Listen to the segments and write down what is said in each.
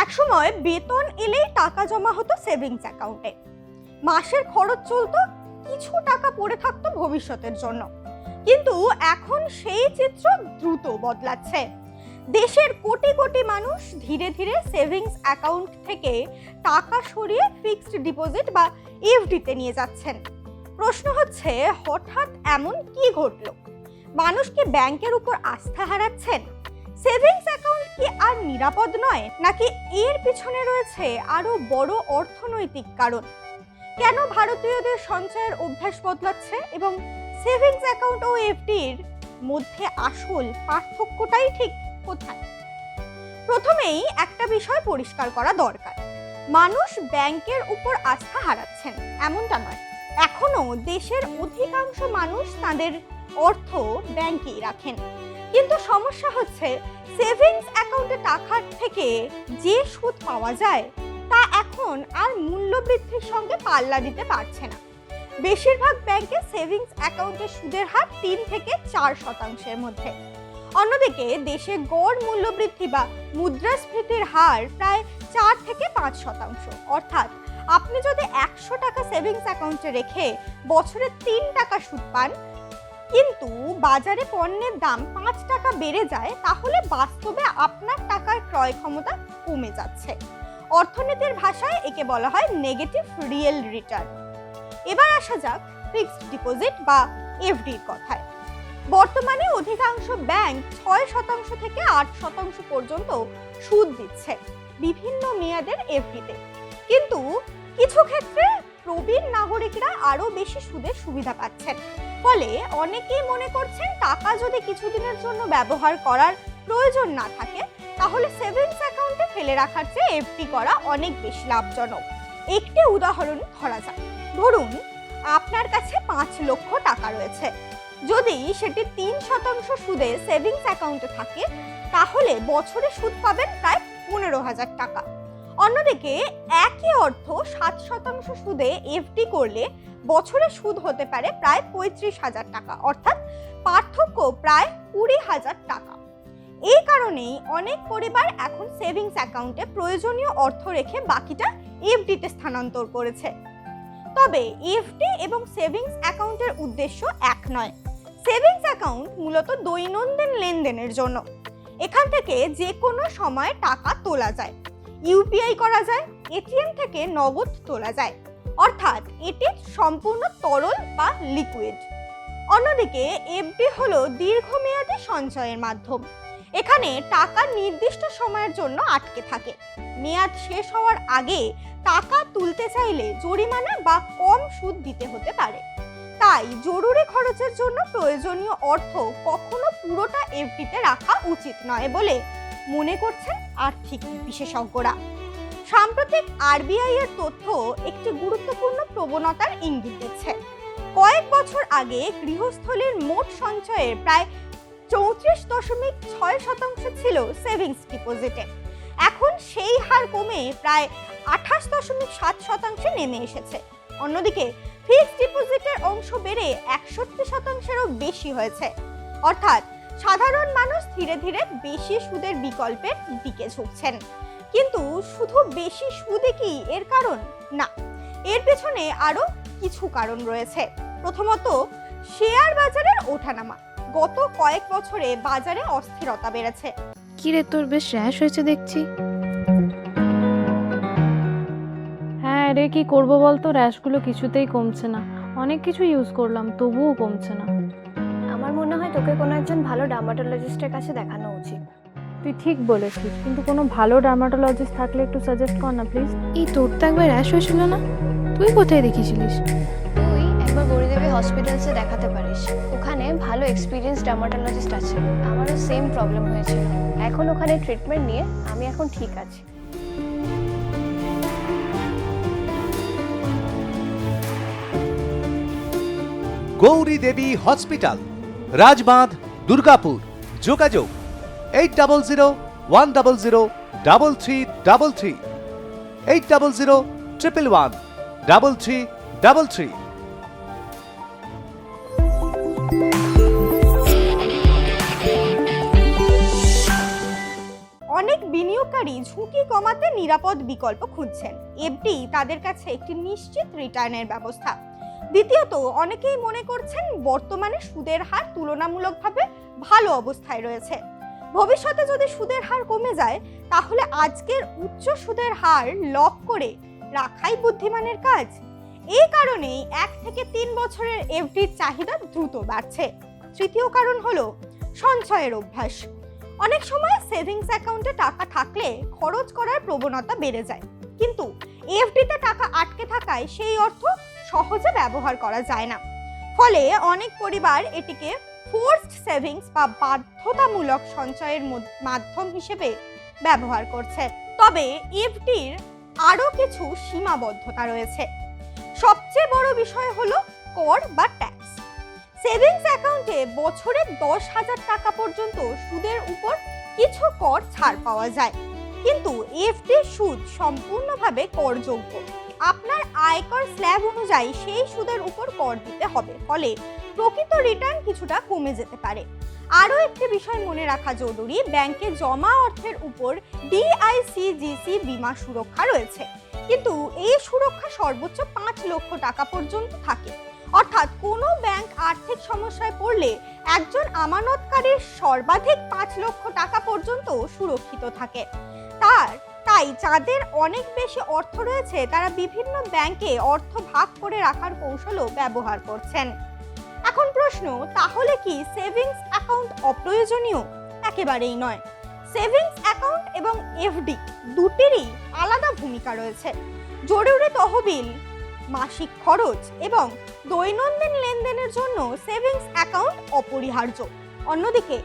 একসময় বেতন এলেই টাকা জমা হতো সেভিংস অ্যাকাউন্টে। মাসের খরচ চলতো, কিছু টাকা পড়ে থাকতো ভবিষ্যতের জন্য। কিন্তু এখন সেই চিত্র দ্রুত বদলাচ্ছে। দেশের কোটি কোটি মানুষ ধীরে ধীরে সেভিংস অ্যাকাউন্ট থেকে টাকা সরিয়ে ফিক্সড ডিপোজিট বা এফডিতে নিয়ে যাচ্ছেন। প্রশ্ন হচ্ছে, হঠাৎ এমন কি ঘটলো? মানুষ কি ব্যাংকের উপর আস্থা হারাচ্ছেন? সেভিংস অ্যাকাউন্ট কি আর নিরাপদ নয়, নাকি এর পিছনে রয়েছে আরো বড় অর্থনৈতিক কারণ? কেন ভারতীয়দের সঞ্চয়ের অভ্যাস বদলাচ্ছে এবং সেভিংস অ্যাকাউন্ট ও এফডির মধ্যে আসল পার্থক্যটাই ঠিক কোথায়? প্রথমেই একটা বিষয় পরিষ্কার করা দরকার। মানুষ ব্যাংকের উপর আস্থা হারাচ্ছেন এমনটা নয়। এখনো দেশের অধিকাংশ মানুষ তাদের অর্থ ব্যাংকেই রাখেন। কিন্তু সমস্যা হচ্ছে, সেভিংস অ্যাকাউন্টে টাকার থেকে যে সুদ পাওয়া যায় তা এখন আর মূল্যবৃদ্ধির সঙ্গে পাল্লা দিতে পারছে না। বেশিরভাগ ব্যাংকে সেভিংস অ্যাকাউন্টের সুদের হার 3 থেকে 4% মধ্যে। অন্যদিকে দেশে গড় মূল্যবৃদ্ধি বা মুদ্রাস্ফীতির হার প্রায় 4 থেকে 5%। অর্থাৎ আপনি যদি 100 টাকা সেভিংস অ্যাকাউন্টে রেখে বছরে 3 টাকা সুদ পান, কিন্তু বাজারে পণ্যের দাম 5 টাকা বেড়ে যায়, তাহলে বাস্তবে আপনার টাকার ক্রয় ক্ষমতা কমে যাচ্ছে। অর্থনীতির ভাষায় একে বলা হয় নেগেটিভ রিয়েল রিটার্ন। এবার আসা যাক ফিক্সড ডিপোজিট বা এফডির কথায়। বর্তমানে অধিকাংশ ব্যাংক 6% থেকে 8% পর্যন্ত সুদ দিচ্ছে বিভিন্ন মেয়াদের এফডিতে। কিন্তু কিছু ক্ষেত্রে প্রবীণ নাগরিকরা আরো বেশি সুদের সুবিধা পাচ্ছেন। ফলে অনেকেই মনে করছেন, টাকা যদি কিছুদিনের জন্য ব্যবহার করার প্রয়োজন না থাকে, তাহলে সেভিংস অ্যাকাউন্টে ফেলে রাখার চেয়ে এফডি করা অনেক বেশি লাভজনক। একটি উদাহরণ ধরা যাক। ধরুন আপনার কাছে 5 লক্ষ টাকা রয়েছে। যদি সেটি 3% সুদে সেভিংস অ্যাকাউন্টে থাকে, তাহলে বছরে সুদ পাবেন প্রায় 15,000 টাকা। অন্যদিকে একই অর্থ 7% সুদে এফডি করলে বছরে সুদ হতে পারে প্রায় 35,000 টাকা। অর্থাৎ পার্থক্য প্রায় 20,000 টাকা। এই কারণেই অনেক পরিবার এখন সেভিংস অ্যাকাউন্টে প্রয়োজনীয় অর্থ রেখে বাকিটা এফডিতে স্থানান্তর করেছে। তবে এফডি এবং সেভিংস অ্যাকাউন্টের উদ্দেশ্য এক নয়। সেভিংস অ্যাকাউন্ট মূলত দৈনন্দিন লেনদেনের জন্য। এখান থেকে যে কোনো সময় টাকা তোলা যায়, ইউপিআই করা যায়, এটিএম থেকে নগদ তোলা যায়। অর্থাৎ এটি সম্পূর্ণ তরল বা লিকুইড। অন্যদিকে এফডি হলো দীর্ঘমেয়াদী সঞ্চয়ের মাধ্যম। এখানে টাকা নির্দিষ্ট সময়ের জন্য আটকে থাকে। মেয়াদ শেষ হওয়ার আগে টাকা তুলতে চাইলে জরিমানা বা কম সুদ দিতে হতে পারে। তাই জরুরি খরচের জন্য প্রয়োজনীয় অর্থ কখনো পুরোটা এফডিতে রাখা উচিত নয় বলে মনে করছেন আর্থিক বিশেষজ্ঞরা। সাম্প্রতিক আরবিআই এর তথ্য একটি গুরুত্বপূর্ণ প্রবণতার ইঙ্গিত দিচ্ছে। কয়েক বছর আগে গৃহস্থলীর মোট সঞ্চয়ের প্রায় 34.6% ছিল সেভিংস ডিপোজিটে। এখন সেই হার কমে প্রায় 28.7% নেমে এসেছে। অন্যদিকে ফিক্সড ডিপোজিটের অংশ বেড়ে 61%-এরও বেশি হয়েছে। অর্থাৎ সাধারণ মানুষ ধীরে ধীরে বেশি সুদের বিকল্পের দিকে ঝুঁকছেন। কিন্তু শুধু বেশি সুদে কি এর কারণ? না, এর পেছনে আরো কিছু কারণ রয়েছে। প্রথমত, শেয়ার বাজারের ওঠানামা। গত কয়েক বছরে বাজারে অস্থিরতা বেড়েছে। কি রে, তোর বেশ র্যাশ হয়েছে দেখছি। হ্যাঁ রে, কি করবো বলতো, র্যাশগুলো কিছুতেই কমছে না। অনেক কিছু ইউজ করলাম, তবুও কমছে না। আমার মনে হয় তোকে কোনো একজন ভালো ডার্মাটোলজিস্টের কাছে দেখানো উচিত। তুই ঠিক বলেছিস, কিন্তু কোনো ভালো ডার্মাটোলজিস্ট থাকলে একটু সাজেস্ট কর না প্লিজ। এই তোর তো একবার র্যাশ হয়েছিল না? তুই কোথায় দেখিয়েছিলিস? তুই একবার গৌরীদেবী হসপিটালসে দেখাতে পারিস। ওখানে ভালো এক্সপিরিয়েন্স ডার্মাটোলজিস্ট আছে। আমারও সেম প্রবলেম হয়েছিল। এখন ওখানে ট্রিটমেন্ট নিয়ে আমি এখন ঠিক আছি। গৌরী দেবী হসপিটাল, রাজবাঁধ, দুর্গাপুর। যোগাযোগ 8001003333, 8001113333। অনেক বিনিয়োগকারী ঝুঁকি কমাতে নিরাপদ বিকল্প খুঁজছেন। এফডি তাদের কাছে একটি নিশ্চিত রিটার্নের ব্যবস্থা। দ্বিতীয়ত, অনেকেই মনে করছেন বর্তমানে সুদের হার তুলনামূলকভাবে ভালো অবস্থায় রয়েছে। ভবিষ্যতে যদি সুদের হার কমে যায় তাহলে আজকের উচ্চ সুদের হার লক করে রাখাই বুদ্ধিমানের কাজ। এই কারণেই 1 থেকে 3 বছরের এফডির চাহিদা দ্রুত বাড়ছে। তৃতীয় কারণ হলো সঞ্চয়ের অভ্যাস। অনেক সময় সেভিংস অ্যাকাউন্টে টাকা থাকলে খরচ করার প্রবণতা বেড়ে যায়, কিন্তু এফডিতে টাকা আটকে থাকায় সেই অর্থ সহজে ব্যবহার করা যায় না। ফলে অনেক পরিবার এটিকে ফোর্সড সেভিংস বা বাধ্যতামূলক সঞ্চয়ের মাধ্যম হিসেবে ব্যবহার করছে। তবে এফডির আরও কিছু সীমাবদ্ধতা রয়েছে। সবচেয়ে বড় বিষয় হলো কর বা ট্যাক্স। সেভিংস অ্যাকাউন্টে বছরে 10,000 টাকা পর্যন্ত সুদের উপর কিছু কর ছাড় পাওয়া যায়, কিন্তু এফডি সুদ সম্পূর্ণভাবে করযোগ্য। আপনার আয়কর স্ল্যাব অনুযায়ী সেই সুদের উপর কর দিতে হবে, ফলে প্রকৃত রিটার্ন কিছুটা কমে যেতে পারে। আরও একটি বিষয় মনে রাখা জরুরি, ব্যাংকে জমা অর্থের উপর ডিআইসিজিসি বীমা সুরক্ষা রয়েছে, কিন্তু এই সুরক্ষা সর্বোচ্চ 5 লক্ষ টাকা পর্যন্ত থাকে। অর্থাৎ কোনো ব্যাংক আর্থিক সমস্যায় পড়লে একজন আমানতকারীর সর্বাধিক 5 লক্ষ টাকা পর্যন্ত সুরক্ষিত থাকে। তাই যাদের অনেক বেশি অর্থ রয়েছে তারা বিভিন্ন ব্যাংকে অর্থ ভাগ করে রাখার কৌশলও ব্যবহার করছেন। এখন প্রশ্ন, তাহলে কি সেভিংস অ্যাকাউন্ট অপ্রয়োজনীয়? একেবারেই নয়। সেভিংস অ্যাকাউন্ট এবং এফডি দুটিরই আলাদা ভূমিকা রয়েছে। জরুরি তহবিল, মাসিক খরচ এবং দৈনন্দিন লেনদেনের জন্য সেভিংস অ্যাকাউন্ট অপরিহার্য। অন্যদিকে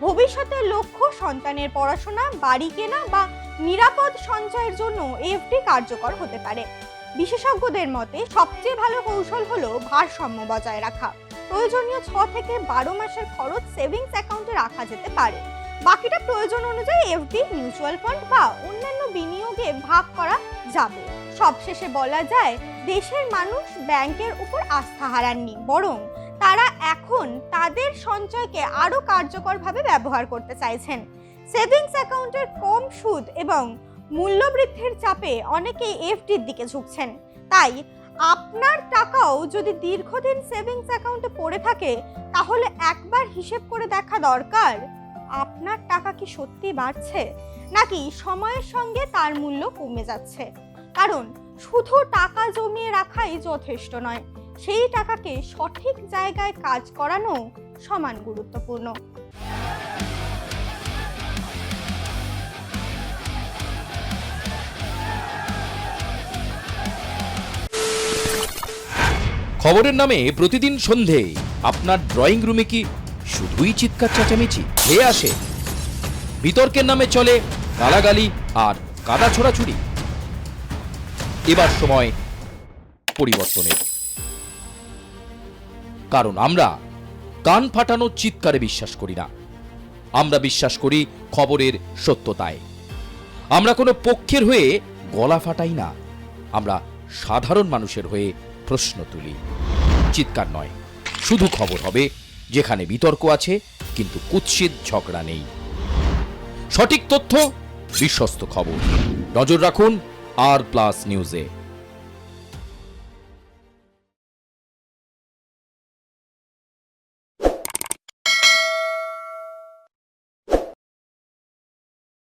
ভবিষ্যতের লক্ষ্য, সন্তানের পড়াশোনা, বাড়ি কেনা বা নিরাপদ সঞ্চয়ের জন্য এফডি কার্যকর হতে পারে। বিশেষজ্ঞদের মতে সবচেয়ে ভালো কৌশল হলো ভারসাম্য বজায় রাখা। প্রয়োজনীয় 6 থেকে 12 মাসের খরচ সেভিংস অ্যাকাউন্টে রাখা যেতে পারে, বাকিটা প্রয়োজন অনুযায়ী এফডি, মিউচুয়াল ফান্ড বা অন্যান্য বিনিয়োগে ভাগ করা যাবে। সবশেষে বলা যায়, দেশের মানুষ ব্যাংকের উপর আস্থা হারাননি, বরং তারা এখন তাদের সঞ্চয়কে আরো কার্যকরভাবে ব্যবহার করতে চাইছেন। সেভিংস অ্যাকাউন্টের কম সুদ এবং মূল্যবৃদ্ধির চাপে অনেকেই এফডির দিকে ঝুঁকছেন। তাই আপনার টাকাও যদি দীর্ঘদিন সেভিংস অ্যাকাউন্টে পড়ে থাকে তাহলে একবার হিসেব করে দেখা দরকার, আপনার টাকা কি সত্যি বাড়ছে নাকি সময়ের সঙ্গে তার মূল্য কমে যাচ্ছে। কারণ শুধু টাকা জমিয়ে রাখাই যথেষ্ট নয়, সেই টাকাকে সঠিক জায়গায় কাজ করানো সমান গুরুত্বপূর্ণ। খবরের নামে প্রতিদিন সন্ধে আপনার ড্রয়িং রুমে কি শুধুই চিৎকার চেঁচামেচি ধেয়ে আসে? বিতর্কের নামে চলে গালাগালি আর কাদা ছোড়াছুড়ি। এবার সময় পরিবর্তনের, কারণ আমরা কান ফাটানো চিৎকারে বিশ্বাস করি না। আমরা বিশ্বাস করি খবরের সত্যতায়। আমরা কোনো পক্ষের হয়ে গলা ফাটাই না, আমরা সাধারণ মানুষের হয়ে প্রশ্ন তুলি। চিৎকার নয়, শুধু খবর হবে যেখানে বিতর্ক আছে কিন্তু কুৎসিত ঝগড়া নেই। সঠিক তথ্য, বিশ্বস্ত খবর। নজর রাখুন আর প্লাস নিউজে।